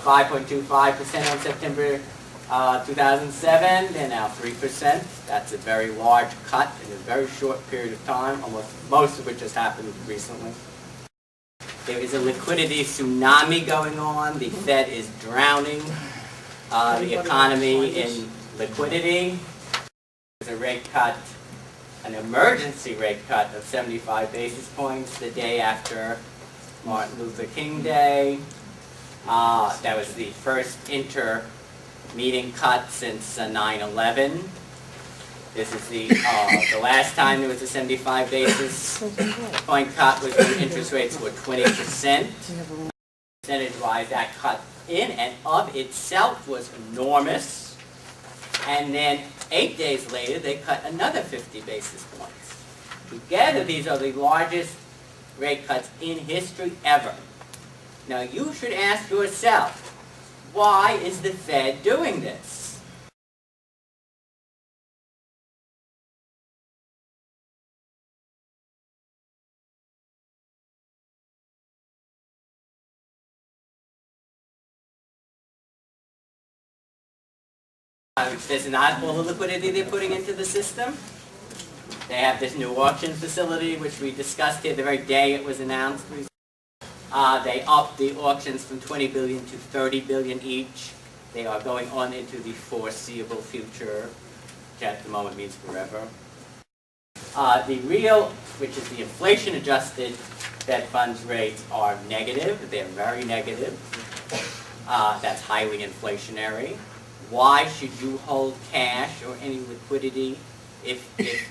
5.25% on September 2007. They're now 3%. That's a very large cut in a very short period of time, most of which has happened recently. There is a liquidity tsunami going on. The Fed is drowning the economy in liquidity. There's a rate cut, an emergency rate cut of 75 basis points the day after Martin Luther King Day. That was the first inter-meeting cut since 9/11. This is the last time there was a 75 basis point cut was when interest rates were 20%. Percentage-wise, that cut in and of itself was enormous. And then 8 days later, they cut another 50 basis points. Together, these are the largest rate cuts in history ever. Now, you should ask yourself, why is the Fed doing this? There's not all the liquidity they're putting into the system. They have this new auction facility, which we discussed here the very day it was announced. They upped the auctions from 20 billion to 30 billion each. They are going on into the foreseeable future, which at the moment means forever. The real, which is the inflation-adjusted Fed funds rates, are negative. They're very negative. That's highly inflationary. Why should you hold cash or any liquidity if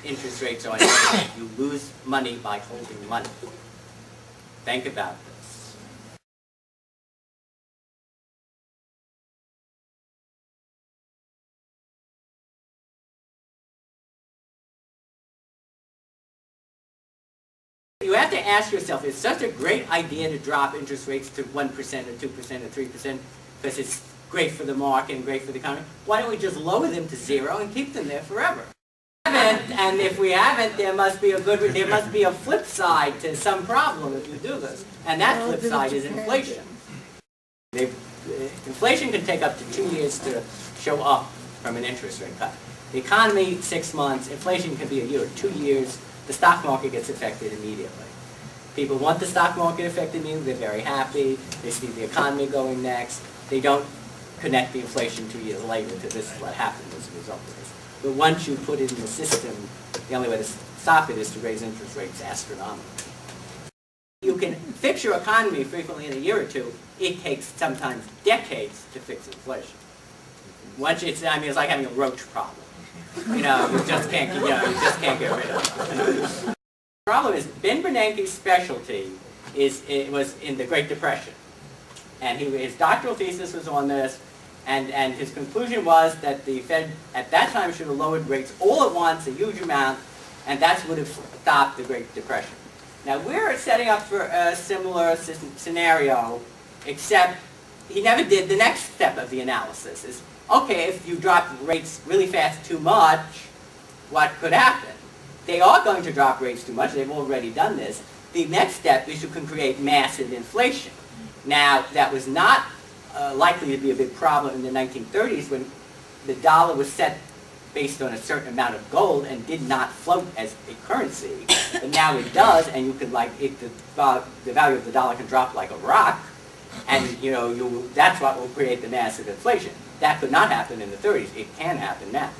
interest rates are negative? You lose money by holding money. Think about this. You have to ask yourself, it's such a great idea to drop interest rates to 1% or 2% or 3% because it's great for the market and great for the economy. Why don't we just lower them to zero and keep them there forever? And if we haven't, there must be a flip side to some problem if you do this. And that flip side is inflation. Inflation can take up to 2 years to show up from an interest rate cut. The economy, 6 months. Inflation can be a year or 2 years. The stock market gets affected immediately. People want the stock market affected immediately. They're very happy. They see the economy going next. They don't connect the inflation 2 years later to this is what happened as a result of this. But once you put it in the system, the only way to stop it is to raise interest rates astronomically. You can fix your economy frequently in a year or two. It takes sometimes decades to fix inflation. Once it's like having a roach problem. You just can't get rid of it. The problem is Ben Bernanke's specialty was in the Great Depression. And his doctoral thesis was on this, and his conclusion was that the Fed at that time should have lowered rates all at once, a huge amount, and that would have stopped the Great Depression. Now we're setting up for a similar scenario, except he never did the next step of the analysis. Is, okay, if you drop rates really fast too much, what could happen? They are going to drop rates too much, they've already done this. The next step is you can create massive inflation. Now, that was not likely to be a big problem in the 1930s when the dollar was set based on a certain amount of gold and did not float as a currency. But now it does, and you can the value of the dollar can drop like a rock, and that's what will create the massive inflation. That could not happen in the 30s. It can happen now.